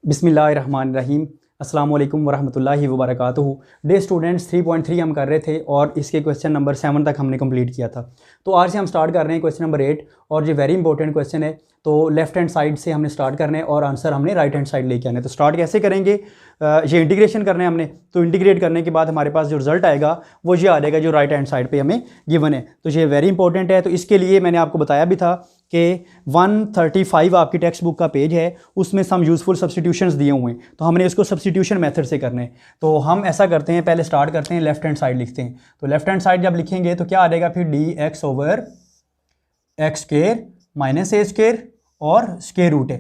बिस्मिल्लाहिर्रहमानिर्रहीम। अस्सलाम वालेकुम वरहमतुल्लाहि वबरकातुहू। डे स्टूडेंट्स 3.3 हम कर रहे थे और इसके क्वेश्चन नंबर 7 तक हमने कंप्लीट किया था। तो आज से हम स्टार्ट कर रहे हैं क्वेश्चन नंबर 8 और ये वेरी इंपॉर्टेंट क्वेश्चन है। तो लेफ्ट हैंड साइड से हमने स्टार्ट करना है और आंसर हमने राइट हैंड साइड लेके आना है। तो स्टार्ट कैसे करेंगे, ये इंटीग्रेशन करना है हमने। तो इंटीग्रेट करने के बाद हमारे पास जो रिजल्ट आएगा वो ये आ जाएगा जो राइट हैंड साइड पे हमें गिवन है। तो ये वेरी इंपॉर्टेंट है। तो इसके लिए मैंने आपको बताया भी था कि 135 आपकी टेक्स्ट बुक का पेज है, उसमें सम यूज़फुल सब्सटीट्यूशंस दिए हुए हैं। तो हमने इसको सब्सटीट्यूशन मेथड से करना है। तो हम ऐसा करते हैं, पहले स्टार्ट करते हैं, लेफ्ट हैंड साइड लिखते हैं। तो लेफ्ट हैंड साइड जब लिखेंगे तो क्या आ जाएगा फिर dx over x square minus a square और स्क्वायर रूट है।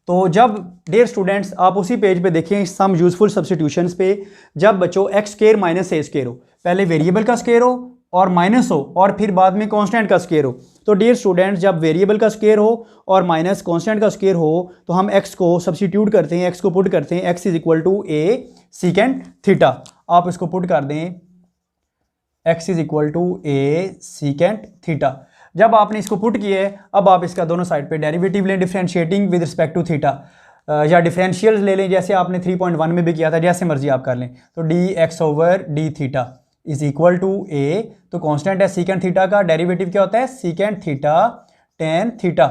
तो जब डियर स्टूडेंट्स आप उसी पेज पे देखें सम यूज़फुल सब्सटीट्यूशंस पे, जब बच्चों x square minus a square हो, पहले वेरिएबल का स्क्वायर हो और माइनस हो और फिर बाद में कांस्टेंट का स्क्वायर हो। तो डियर स्टूडेंट्स जब वेरिएबल का स्क्वायर हो और माइनस कांस्टेंट का स्क्वायर हो तो हम एक्स को सब्सटीट्यूट करते हैं, एक्स को पुट करते हैं, x is equal to a secant theta. आप इसको पुट कर दें, x is equal to a secant theta. जब आपने इसको पुट किया है, अब आप इसका दोनों साइड पे डेरिवेटिव लें, differentiating with respect to theta, या डिफरेंशियल ले लें जैसे आपने 3.1 में भी किया था, जैसे मर्जी आप कर लें। तो d x over d theta is equal to a, तो कांस्टेंट है सीकेंट थीटा का, डेरिवेटिव क्या होता है सीकेंट थीटा टेन थीटा।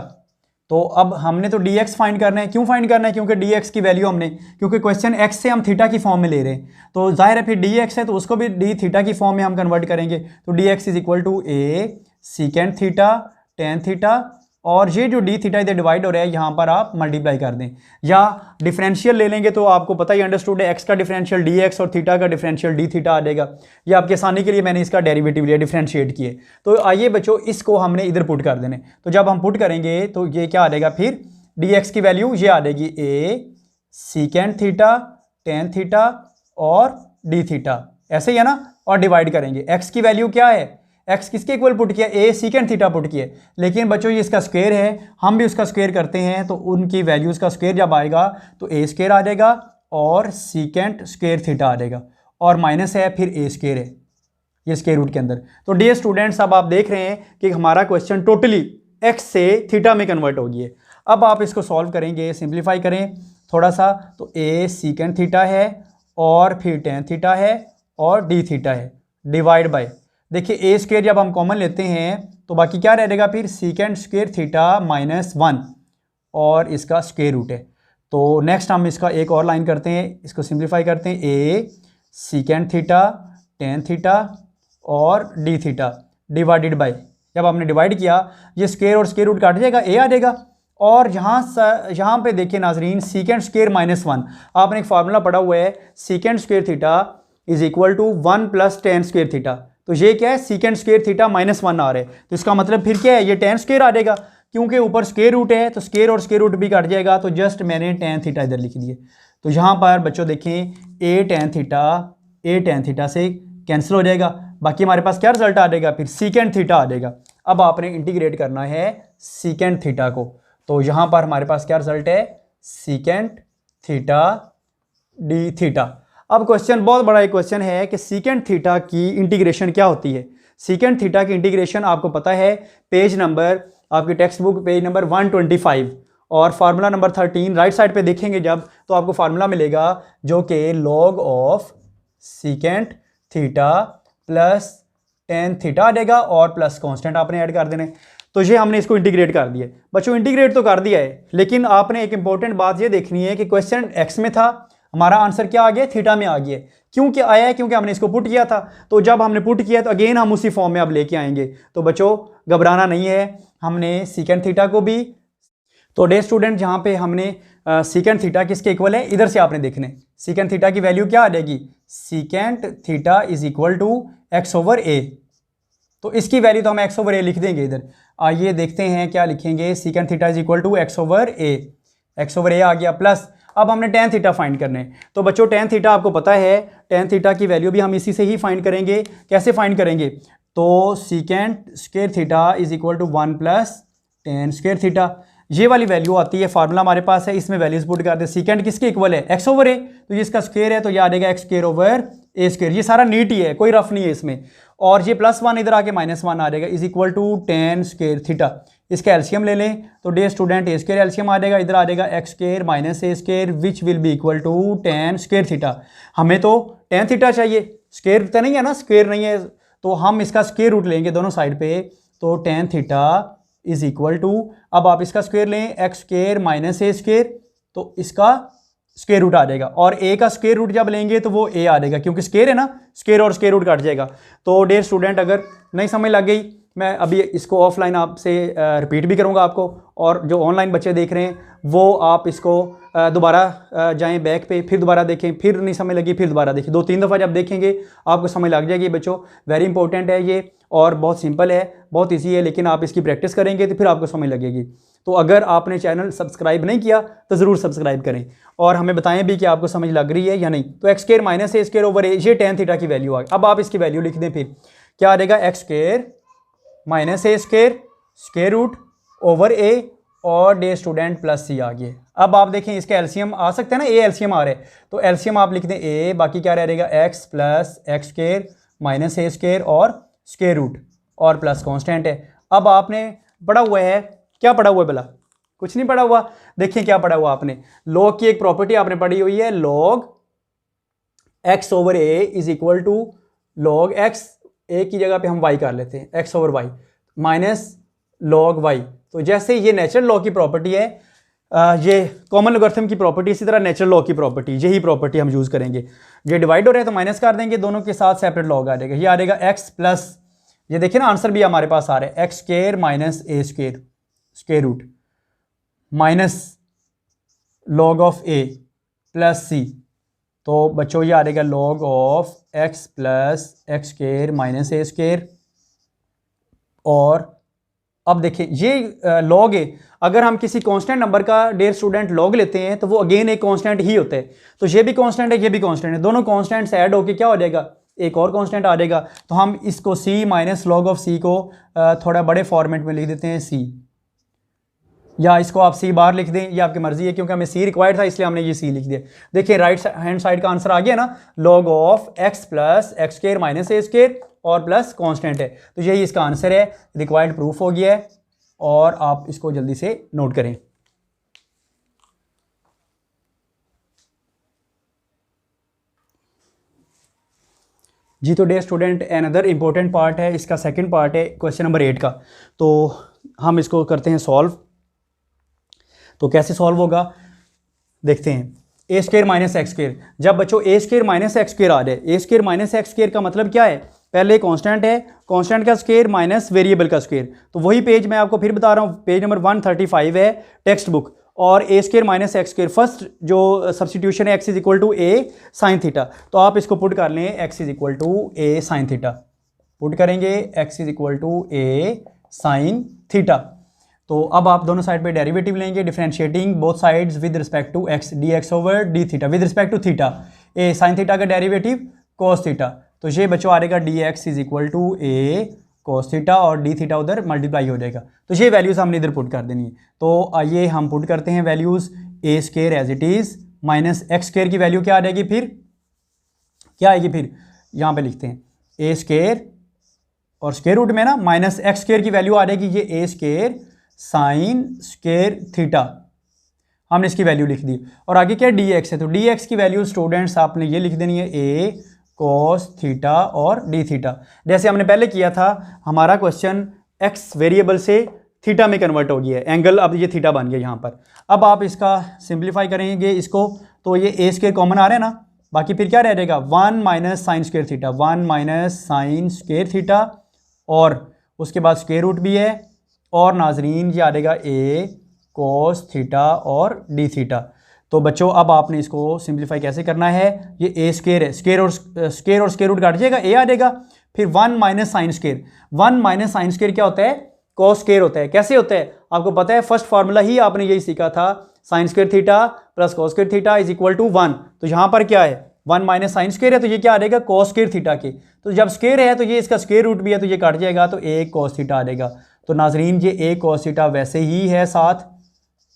तो अब हमने तो dx फाइंड करना है। क्यों फाइंड करना है? क्योंकि dx की वैल्यू हमने, क्योंकि क्वेश्चन x से हम थीटा की फॉर्म में ले रहे हैं, तो जाहिर है फिर dx है तो उसको भी d थीटा की फॉर्म में हम कन्वर्ट करेंगे। तो dx is equal to a secant theta tan theta, और ये जो डी थीटा इधर डिवाइड हो रहा है यहाँ पर आप मल्टीप्लाई कर दें, या डिफरेंशियल ले लेंगे तो आपको पता ही अंडरस्टूड है, एक्स का डिफरेंशियल डी एक्स और थीटा का डिफरेंशियल डी थीटा आ जाएगा। ये आपकी आसानी के लिए मैंने इसका डेरिवेटिव लिया, डिफरेंशिएट किए। तो आइए बच्चों इसको हमने इधर पुट कर देने। तो जब हम पुट करेंगे तो ये क्या आ जाएगा फिर, डी एक्स की वैल्यू ये आ जाएगी ए सीकेंट थीटा टेन थीटा और डी थीटा, ऐसे ही है ना। और डिवाइड करेंगे, एक्स की वैल्यू क्या है, एक्स किसके इक्वल पुट किया, ए सीकेंट थीटा पुट किया। लेकिन बच्चों ये इसका स्क्वायर है, हम भी उसका स्क्वायर करते हैं, तो उनकी वैल्यूज़ का स्क्वायर जब आएगा तो ए स्क्वायर आ जाएगा और सीकेंट स्क्वायर थीटा आ जाएगा, और माइनस है फिर ए स्क्वायर है ये स्क्वायर रूट के अंदर। तो डियर स्टूडेंट्स अब आप देख रहे हैं कि हमारा क्वेश्चन टोटली एक्स से थीटा में कन्वर्ट हो गई है। अब आप इसको सॉल्व करेंगे, सिंप्लीफाई करें थोड़ा सा, तो ए सीकेंट थीटा है और फिर टेन थीटा है और डी थीटा है, डिवाइड बाय, देखिए ए स्क्वायर जब हम कॉमन लेते हैं तो बाकी क्या रहेगा फिर सीकेंट स्क्वायर थीटा माइनस 1 और इसका स्क्वायर रूट है। तो नेक्स्ट हम इसका एक और लाइन करते हैं, इसको सिंप्लीफाई करते हैं, ए सीकेंट थीटा टेन थीटा और डी थीटा डिवाइडेड बाय, जब हमने डिवाइड किया ये स्क्वायर और स्क्वायर रूट काट जाएगा, ए आ जाएगा। और यहाँ पे देखिए नाजरीन, सीकेंट स्क्वायर माइनस 1, आपने एक फार्मूला पढ़ा हुआ है, secant square theta is equal to 1 plus tan square theta. तो ये क्या है, सीकेंट स्क्वायर थीटा माइनस 1 आ रहा है, तो इसका मतलब फिर क्या है, ये टेन स्क्वायर आ जाएगा, क्योंकि ऊपर स्क्वायर रूट है तो स्क्वायर और स्क्वायर रूट भी कट जाएगा। तो जस्ट मैंने टेन थीटा इधर लिख दिए। तो यहाँ पर बच्चों देखें ए टेन थीटा से कैंसिल हो जाएगा, बाकी हमारे पास क्या रिजल्ट आ जाएगा फिर सीकेंट थीटा आ जाएगा। अब आपने इंटीग्रेट करना है सीकेंट थीटा को, तो यहाँ पर हमारे पास क्या रिजल्ट है, सीकेंट थीटा डी थीटा। अब क्वेश्चन बहुत बड़ा एक क्वेश्चन है कि सीकेंट थीटा की इंटीग्रेशन क्या होती है। सीकेंट थीटा की इंटीग्रेशन आपको पता है, पेज नंबर आपकी टेक्स्ट बुक पेज नंबर 125 और फार्मूला नंबर 13 राइट साइड पे देखेंगे जब, तो आपको फार्मूला मिलेगा जो कि log of secant theta plus tan theta आ जाएगा और प्लस कांस्टेंट आपने ऐड कर देने। तो ये हमने इसको इंटीग्रेट कर दिया। बच्चों इंटीग्रेट तो कर दिया है, लेकिन आपने एक इंपॉर्टेंट बात ये देखनी है कि क्वेश्चन एक्स में था, हमारा आंसर क्या आ गया, थीटा में आ गया। क्यों क्या आया है, क्योंकि हमने इसको पुट किया था। तो जब हमने पुट किया तो अगेन हम उसी फॉर्म में अब लेके आएंगे। तो बच्चों घबराना नहीं है, हमने सीकेंट थीटा को भी, तो डे स्टूडेंट जहाँ पे हमने सीकेंट थीटा किसके इक्वल है, इधर से आपने देखने, सीकेंट थीटा की वैल्यू क्या आ जाएगी, secant theta is equal to x over a. तो इसकी वैल्यू तो हम एक्स ओवर ए लिख देंगे इधर। आइए देखते हैं क्या लिखेंगे, secant theta is equal to x over a, x over a आ गया, प्लस अब हमने टेन थीटा फाइंड करने। तो बच्चों टेन थीटा आपको पता है, टेन थीटा की वैल्यू भी हम इसी से ही फाइंड करेंगे। कैसे फाइंड करेंगे, तो secant square theta is equal to 1 plus tan square theta, ये वाली वैल्यू आती है, फार्मूला हमारे पास है, इसमें वैल्यूज पुट कर दे। सीकेंट किसके इक्वल है, एक्स ओवर ए, तो ये इसका स्क्वायर है तो ये आ जाएगा x square over a square. ये सारा नीट ही है, कोई रफ नहीं है इसमें। और ये +1 इधर आके -1 आ जाएगा, is equal to tan square theta. इसका एलसीएम ले लें तो dear student a square LCM आ जाएगा, इधर आ जाएगा x square minus a square which will be equal to tan square theta. हमें तो टेन थीटा चाहिए, स्क्वायर तो नहीं है ना, स्क्वायर नहीं है, तो हम इसका स्क्वायर रूट लेंगे दोनों साइड पे, तो tan theta is equal to, अब आप इसका स्क्वायर लें x square minus a square, तो इसका स्क्वायर रूट आ जाएगा, और ए का स्क्वायर रूट जब लेंगे तो वो ए आ जाएगा क्योंकि स्क्वायर है ना, स्क्वायर और स्क्वायर रूट कट जाएगा। तो डियर स्टूडेंट अगर नहीं समझ लग गई, मैं अभी इसको ऑफलाइन आपसे रिपीट भी करूंगा आपको, और जो ऑनलाइन बच्चे देख रहे हैं वो आप इसको दोबारा जाएं बैक पे, फिर दोबारा देखें, फिर नहीं समझ लगी फिर दोबारा देखें, 2-3 दफ़ा जब देखेंगे आपको समझ लग जाएगी बच्चों। वेरी इंपॉर्टेंट है ये और बहुत सिंपल है, बहुत ईजी है, लेकिन आप इसकी प्रैक्टिस करेंगे तो फिर आपको समझ लगेगी। तो अगर आपने चैनल सब्सक्राइब नहीं किया तो ज़रूर सब्सक्राइब करें और हमें बताएं भी कि आपको समझ लग रही है या नहीं। तो x square minus a square over a, ये टेन थीटा की वैल्यू आ गई। अब आप इसकी वैल्यू लिख दें, फिर क्या आ जाएगा x square minus a square square root over ए और डे स्टूडेंट प्लस सी आ गए। अब आप देखें इसके एलसीएम आ सकते हैं ना, ए एलसीएम आ रहे हैं, तो एलसीएम आप लिख दें ए, बाकी क्या रहेगा x plus x square minus a square और स्क्वायर रूट और प्लस कांस्टेंट है। अब आपने पढ़ा हुआ है, क्या पढ़ा हुआ है भला? कुछ नहीं पढ़ा हुआ। देखिए क्या पढ़ा हुआ आपने, लॉग की एक प्रॉपर्टी आपने पढ़ी हुई है, log x over a is equal to log x, a की जगह पे हम वाई कर लेते हैं, x over y minus log y. तो जैसे ये नेचुरल लॉ की प्रॉपर्टी है, ये कॉमन लोगरिथम की प्रॉपर्टी, इसी तरह नेचुरल लॉ की प्रॉपर्टी, यही प्रॉपर्टी हम यूज़ करेंगे। ये डिवाइड हो रहे हैं तो माइनस कर देंगे, दोनों के साथ सेपरेट लॉग आ जाएगा, ये आ जाएगा एक्स प्लस, ये देखिए ना आंसर भी हमारे पास आ रहा है, x square minus a square square root minus log of a plus c. तो बच्चों ये आ जाएगा log of x plus x square minus a square. और अब देखिए ये लॉग है, अगर हम किसी कांस्टेंट नंबर का डियर स्टूडेंट लॉग लेते हैं तो वो अगेन एक कांस्टेंट ही होता है, तो ये भी कांस्टेंट है ये भी कांस्टेंट है, दोनों कांस्टेंट्स ऐड होके क्या हो जाएगा, एक और कांस्टेंट आ जाएगा। तो हम इसको c माइनस लॉग ऑफ सी को थोड़ा बड़े फॉर्मेट में लिख देते हैं c, या इसको आप सी बार लिख दें, ये आपकी मर्जी है, क्योंकि हमें सी रिक्वायर्ड था इसलिए हमने ये सी लिख दिया। देखिए राइट हैंड साइड का आंसर आ गया ना, log of x plus x square minus a square और प्लस कांस्टेंट है, तो यही इसका आंसर है, रिक्वायर्ड प्रूफ हो गया है, और आप इसको जल्दी से नोट करें। जी तो dear student another important part है, इसका सेकंड पार्ट है क्वेश्चन नंबर 8 का, तो हम इसको करते हैं सॉल्व। तो कैसे सॉल्व होगा देखते हैं, ए स्क्वायर माइनस एक्स स्क्वायर, जब बच्चों ए स्क्वायर माइनस एक्स स्क्वायर आ जाए, ए स्क्वायर माइनस एक्स स्क्वायर का मतलब क्या है, पहले कांस्टेंट है, कांस्टेंट का स्क्वायर माइनस वेरिएबल का स्क्वायर, तो वही पेज मैं आपको फिर बता रहा हूँ, पेज नंबर 135 है टेक्स्ट बुक, और a square minus x square, first जो सब्सटीट्यूशन है x is equal to a sine theta, तो आप इसको पुट कर लें x is equal to a sine theta, put करेंगे x is equal to a sine theta. तो अब आप दोनों साइड पे डेरिवेटिव लेंगे, differentiating both sides with respect to x, d x over d theta with respect to theta, a sine theta का derivative cos theta, तो ये बच्चों आ रहेगा d x is equal to a cos theta और d theta उधर multiply हो जाएगा, तो ये वैल्यूज़ हमने इधर पुट कर देनी है। तो आइए हम पुट करते हैं values, a square as it is minus x square की वैल्यू क्या आ जाएगी, फिर क्या आएगी, फिर यहाँ पे लिखते हैं ए स्क्वायर और स्क्वायर रूट में ना माइनस एक्स स्क्वायर की वैल्यू आ जाएगी, ये ए स्क्वायर साइन स्क्वायर थीटा, हमने इसकी वैल्यू लिख दी, और आगे क्या डी एक्स है, तो डी एक्स की वैल्यू स्टूडेंट्स आपने ये लिख देनी है ए कॉस थीटा और डी थीटा, जैसे हमने पहले किया था, हमारा क्वेश्चन एक्स वेरिएबल से थीटा में कन्वर्ट हो गया है, एंगल अब ये थीटा बन गया यहाँ पर। अब आप इसका सिंप्लीफाई करेंगे इसको, तो ये ए स्क्वायर कॉमन आ रहा है ना, बाकी फिर क्या रह जाएगा 1 minus sine square theta, 1 minus sine square theta, और उसके बाद स्क्वायर रूट भी है, और नाजरीन ये आ जाएगा ए कोस थीटा और डी थीटा। तो बच्चों अब आपने इसको सिंप्लीफाई कैसे करना है, ये ए स्क्वायर है, स्क्वायर और स्क्वायर रूट काट जाएगा, ए आ जाएगा, फिर 1 minus sine square, 1 minus sine square क्या होता है, कॉस स्क्वायर होता है, कैसे होता है आपको पता है, फर्स्ट फार्मूला ही आपने यही सीखा था, sine square theta plus cos square theta is equal to 1, तो यहाँ पर क्या है 1 माइनस साइन स्क्वायर है, तो ये क्या आ जाएगा कॉस स्क्वायर थीटा के, तो जब स्क्वायर है तो ये इसका स्क्वायर रूट भी है, तो ये कट जाएगा, तो ए कॉस थीटा आ जाएगा। तो नाजरीन ये ए कॉस थीटा वैसे ही है साथ,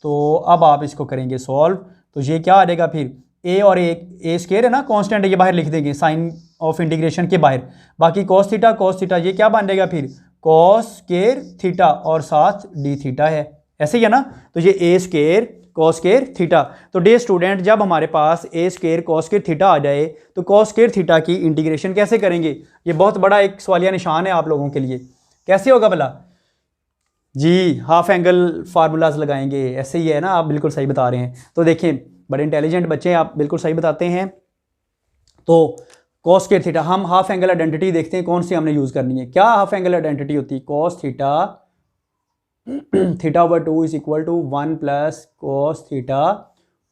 तो अब आप इसको करेंगे सॉल्व, तो ये क्या आ जाएगा फिर ए और ए स्क्वायर है ना कांस्टेंट है, ये बाहर लिख देंगे साइन ऑफ इंटीग्रेशन के बाहर, बाकी कॉस थीटा ये क्या बन जाएगा फिर कॉस स्क्वायर थीटा और साथ डी थीटा है, ऐसे ही है ना। तो ये ए स्क्वायर कॉस स्क्वायर थीटा। तो डे स्टूडेंट, जब हमारे पास ए स्क्वायर कॉस स्क्वायर थीटा आ जाए तो कॉस स्क्वायर थीटा की इंटीग्रेशन कैसे करेंगे? ये बहुत बड़ा एक सवालिया निशान है आप लोगों के लिए। कैसे होगा भला जी? हाफ एंगल फार्मूलाज लगाएंगे, ऐसे ही है ना, आप बिल्कुल सही बता रहे हैं। तो देखें, बड़े इंटेलिजेंट बच्चे हैं आप, बिल्कुल सही बताते हैं। तो कॉस स्क्वायर थीटा, हम हाफ एंगल आइडेंटिटी देखते हैं कौन सी हमने यूज़ करनी है। क्या हाफ एंगल आइडेंटिटी होती है? Cos theta theta over 2 is equal to 1 plus cos theta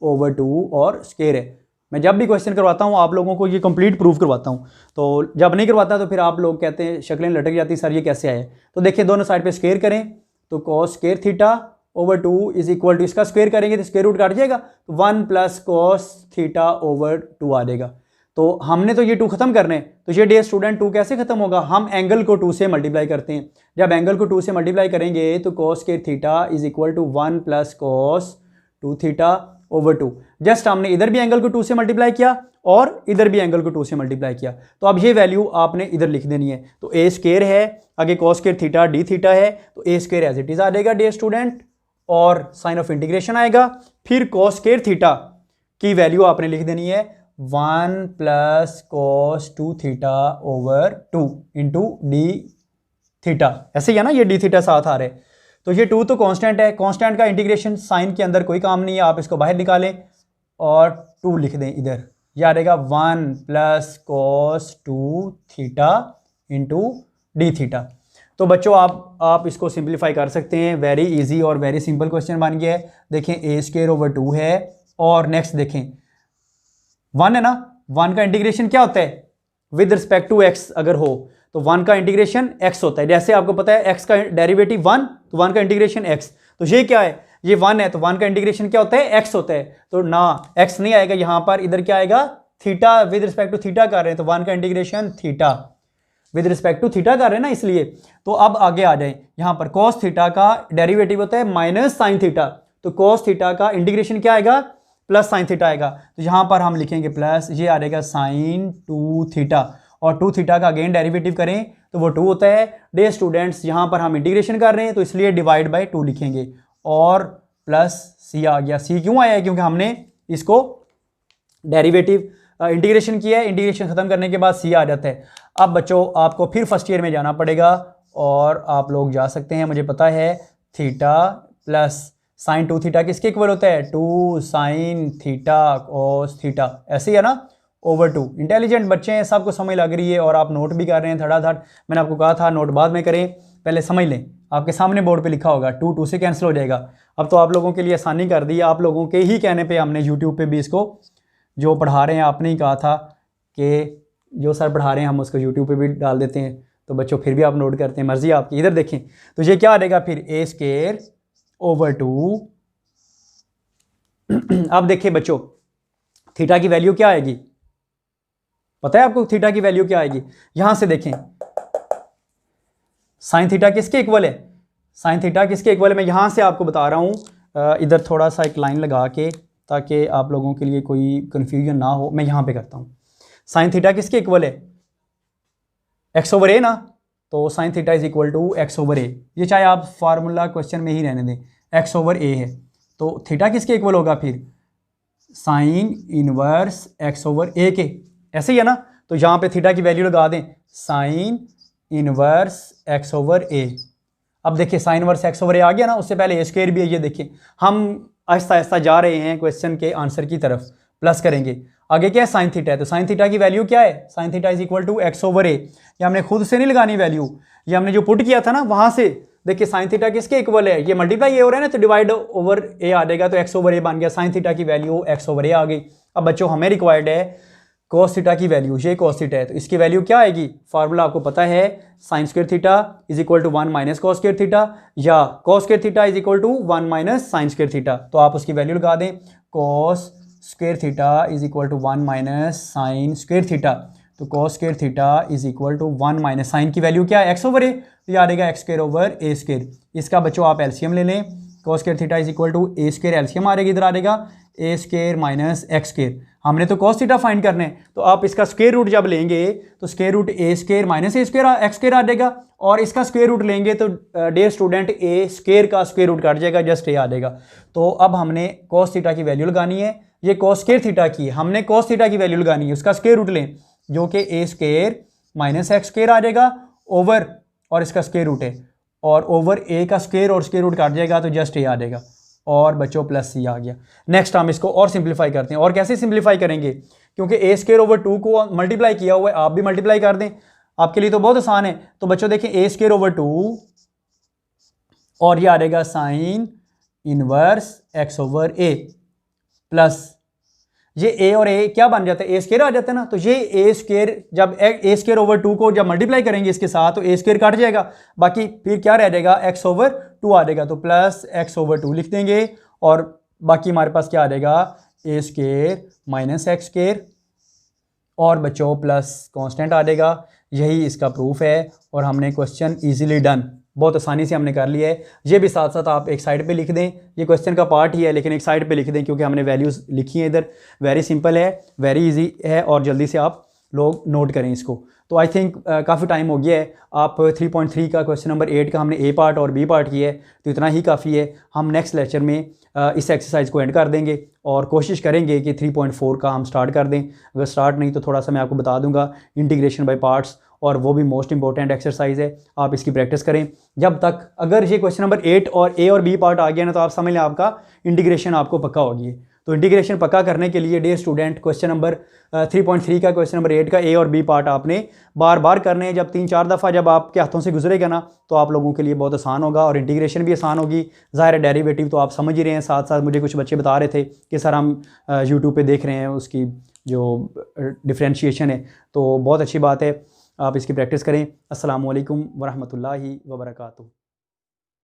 over 2 और स्क्वायर है। मैं जब भी क्वेश्चन करवाता हूँ आप लोगों को ये कंप्लीट प्रूफ करवाता हूँ, तो जब नहीं करवाता तो फिर आप लोग कहते हैं शक्लें लटक जाती, सर ये कैसे आए। तो देखिए दोनों साइड पे स्क्वायर करें, तो cos square theta over 2 is equal to, इसका स्क्वायर करेंगे तो स्क्वायर रूट काट जाएगा, तो 1 प्लस कॉस थीटा ओवर 2 आ जाएगा। तो हमने तो ये 2 खत्म करने, तो ये डे स्टूडेंट 2 कैसे खत्म होगा? हम एंगल को 2 से मल्टीप्लाई करते हैं। जब एंगल को 2 से मल्टीप्लाई करेंगे तो cos square theta is equal to 1 plus cos 2 theta over 2। Just हमने इधर भी एंगल को 2 से मल्टीप्लाई किया और इधर भी एंगल को 2 से मल्टीप्लाई किया, तो अब ये वैल्यू आपने इधर लिख देनी है। तो ए स्क्वायर है, आगे cos square theta D theta है, तो ए स्क्वायर एज इट इज आ जाएगा डे स्टूडेंट, और साइन ऑफ इंटीग्रेशन आएगा। फिर कॉस स्क्वायर थीटा की वैल्यू आपने लिख देनी है 1 plus cos 2 theta over 2 into D theta, ऐसे ही है ना, ये डी थीटा साथ आ रहे। तो ये 2 तो कांस्टेंट है, कांस्टेंट का इंटीग्रेशन साइन के अंदर कोई काम नहीं है, आप इसको बाहर निकालें और 2 लिख दें इधर, यह आ जाएगा 1 plus cos 2 theta into D theta. तो बच्चों आप इसको सिंप्लीफाई कर सकते हैं, वेरी इजी और वेरी सिंपल क्वेश्चन बन गया है। देखें ए स्क्वायर ओवर 2 है, और नेक्स्ट देखें 1 है ना, 1 का इंटीग्रेशन क्या होता है? विद रिस्पेक्ट टू एक्स अगर हो तो 1 का इंटीग्रेशन x होता है। जैसे आपको पता है x का डेरिवेटिव 1, तो 1 का इंटीग्रेशन x। तो ये क्या है? ये 1 है, तो 1 का इंटीग्रेशन क्या होता है? x होता है। तो ना x नहीं आएगा यहाँ पर, इधर क्या आएगा? Theta, with respect to theta कर रहे हैं, तो 1 का integration theta, with respect to theta कर रहे हैं ना, इसलिए। तो अब आगे आ जाए, यहाँ पर कॉस थीटा का डेरिवेटिव होता है माइनस साइन थीटा, तो कॉस थीटा का इंटीग्रेशन क्या आएगा? प्लस साइन थीटा आएगा। तो यहाँ पर हम लिखेंगे प्लस, ये आ जाएगा साइन 2 थीटा, और 2 थीटा का अगेन डेरिवेटिव करें तो वो 2 होता है। डे स्टूडेंट्स, यहाँ पर हम इंटीग्रेशन कर रहे हैं तो इसलिए डिवाइड बाय 2 लिखेंगे, और प्लस सी आ गया। सी क्यों आया है? क्योंकि हमने इसको डेरिवेटिव इंटीग्रेशन किया है, इंटीग्रेशन खत्म करने के बाद सी आ जाता है। अब बच्चों आपको फिर फर्स्ट ईयर में जाना पड़ेगा, और आप लोग जा सकते हैं, मुझे पता है। थीटा प्लस साइन 2 थीटा किसके इक्वल होता है? 2 साइन थीटा कॉस थीटा, ऐसे ही है ना, ओवर 2। इंटेलिजेंट बच्चे हैं, सबको समझ लग रही है, और आप नोट भी कर रहे हैं धड़ाधड़। मैंने आपको कहा था नोट बाद में करें, पहले समझ लें। आपके सामने बोर्ड पे लिखा होगा, 2 2 से कैंसिल हो जाएगा। अब तो आप लोगों के लिए आसानी कर दी, आप लोगों के ही कहने पे हमने यूट्यूब पे भी इसको, जो पढ़ा रहे हैं आपने ही कहा था कि जो सर पढ़ा रहे हैं हम उसको यूट्यूब पे भी डाल देते हैं, तो बच्चों फिर भी आप नोट करते हैं, मर्जी आपकी। इधर देखें, तो ये क्या आ जाएगा फिर? ए स्क्वायर ओवर 2। अब देखिए बच्चों, थीटा की वैल्यू क्या आएगी? पता है आपको थीटा की वैल्यू क्या आएगी? यहां से देखें, साइन थीटा किसके इक्वल है? साइन थीटा किसके इक्वल है? मैं यहां से आपको बता रहा हूं, इधर थोड़ा सा एक लाइन लगा के, ताकि आप लोगों के लिए कोई कंफ्यूजन ना हो। मैं यहां पे करता हूं, साइन थीटा किसके इक्वल है? एक्स ओवर ए ना, तो sine theta is equal to x over a. ये चाहे आप फार्मूला क्वेश्चन में ही रहने दें, एक्स ओवर ए है, तो थीटा किसके इक्वल होगा फिर? साइन इनवर्स एक्स ओवर ए के, ऐसे ही है ना। तो यहाँ पे थीटा की वैल्यू लगा दें, साइन इनवर्स एक्स ओवर ए। अब देखिए sine inverse x over a आ गया ना, उससे पहले ए स्क्वायर भी है। ये देखिए हम आहिस्ता आहिस्ता जा रहे हैं क्वेश्चन के आंसर की तरफ, प्लस करेंगे। आगे क्या है? साइन थीटा है, तो साइन थीटा की वैल्यू क्या है? Sine theta is equal to x over a. ये हमने खुद से नहीं लगानी वैल्यू, ये हमने जो पुट किया था ना वहाँ से। देखिए साइन थीटा किसके इक्वल है? ये मल्टीप्लाई ए हो रहा है ना, तो डिवाइड ओवर ए आ जाएगा, तो एक्स ओवर ए बन गया। साइन थीटा की वैल्यू एक्स ओवर ए आ गई। अब बच्चों हमें रिक्वायर्ड है कॉस थीटा की वैल्यू, ये कॉस थीटा है, तो इसकी वैल्यू क्या आएगी? फार्मूला आपको पता है, sine square theta is equal to 1 minus cos square theta, या cos square theta is equal to 1 minus sine square theta. तो आप उसकी वैल्यू लगा दें, cos square theta is equal to 1 minus sine square theta. तो cos square theta is equal to 1 minus sine की value क्या है? एक्स ओवर ए, तो ये आ जाएगा x square over a square. इसका बच्चों आप एलसीएम ले लें, cos square theta is equal to a square, LCM आ जाएगी, इधर आ जाएगा a square minus x square. हमने तो कॉस थीटा फाइंड करना है, तो आप इसका स्क्वायर रूट जब लेंगे तो square root A square minus a square x square आ जाएगा, और इसका स्क्वायर रूट लेंगे तो डियर स्टूडेंट ए स्क्वायर का स्क्वायर रूट काट जाएगा, जस्ट ए आ जाएगा। तो अब हमने कॉस थीटा की वैल्यू लगानी है, ये कॉस स्क्वायर थीटा की है, हमने कॉस थीटा की वैल्यू लगानी है, उसका स्क्वायर रूट लें जो कि ए स्क्वायर माइनस एक्स स्क्वायर आ जाएगा ओवर, और इसका स्क्वायर रूट है, और ओवर ए का स्क्वायर और स्क्वायर रूट काट जाएगा तो जस्ट ए आ जाएगा, और बच्चों प्लस सी आ गया। नेक्स्ट हम इसको और सिंप्लीफाई करते हैं, और कैसे सिंप्लीफाई करेंगे, क्योंकि ए स्क्वायर ओवर 2 को मल्टीप्लाई किया हुआ है, आप भी मल्टीप्लाई कर दें, आपके लिए तो बहुत आसान है। तो बच्चों देखें ए स्क्वायर ओवर 2 और ये आ जाएगा साइन इनवर्स एक्स ओवर ए प्लस ये ए और ए क्या बन जाता है, ए स्क्वायर आ जाता है ना, तो ये ए स्क्वायर जब ए स्क्वायर ओवर 2 को जब मल्टीप्लाई करेंगे इसके साथ तो ए स्क्वायर कट जाएगा, बाकी फिर क्या रह जाएगा एक्स ओवर 2 आ जाएगा, तो प्लस एक्स ओवर 2 लिख देंगे, और बाकी हमारे पास क्या आ जाएगा a square minus x square, और बच्चों प्लस कांस्टेंट आ जाएगा। यही इसका प्रूफ है, और हमने क्वेश्चन इजीली डन, बहुत आसानी से हमने कर लिया है। ये भी साथ साथ आप एक साइड पे लिख दें, ये क्वेश्चन का पार्ट ही है लेकिन एक साइड पे लिख दें, क्योंकि हमने वैल्यूज़ लिखी हैं इधर। वेरी सिंपल है, वेरी इजी है, और जल्दी से आप लोग नोट करें इसको। तो आई थिंक काफ़ी टाइम हो गया है, आप 3.3 का क्वेश्चन नंबर 8 का हमने ए पार्ट और बी पार्ट किया है, तो इतना ही काफ़ी है। हम नेक्स्ट लेक्चर में इस एक्सरसाइज को एंड कर देंगे, और कोशिश करेंगे कि 3.4 का हम स्टार्ट कर दें। अगर स्टार्ट नहीं तो थोड़ा सा मैं आपको बता दूंगा इंटीग्रेशन बाय पार्ट्स, और वो भी मोस्ट इंपॉर्टेंट एक्सरसाइज है, आप इसकी प्रैक्टिस करें। जब तक अगर ये क्वेश्चन नंबर 8 और ए और बी पार्ट आ गया ना, तो आप समझ लें आपका इंटीग्रेशन आपको पक्का होगी। तो इंटीग्रेशन पक्का करने के लिए डियर स्टूडेंट क्वेश्चन नंबर 3.3 का क्वेश्चन नंबर 8 का ए और बी पार्ट आपने बार बार करने हैं। जब 3-4 दफ़ा जब आपके हाथों से गुजरेगा ना, तो आप लोगों के लिए बहुत आसान होगा, और इंटीग्रेशन भी आसान होगी। ज़ाहिर है डेरिवेटिव तो आप समझ ही रहे हैं, साथ साथ मुझे कुछ बच्चे बता रहे थे कि सर हम यूट्यूब पे देख रहे हैं उसकी जो डिफ्रेंशिएशन है, तो बहुत अच्छी बात है, आप इसकी प्रैक्टिस करें। अस्सलामु अलैकुम वरहमतुल्लाहि वबरकातुहू।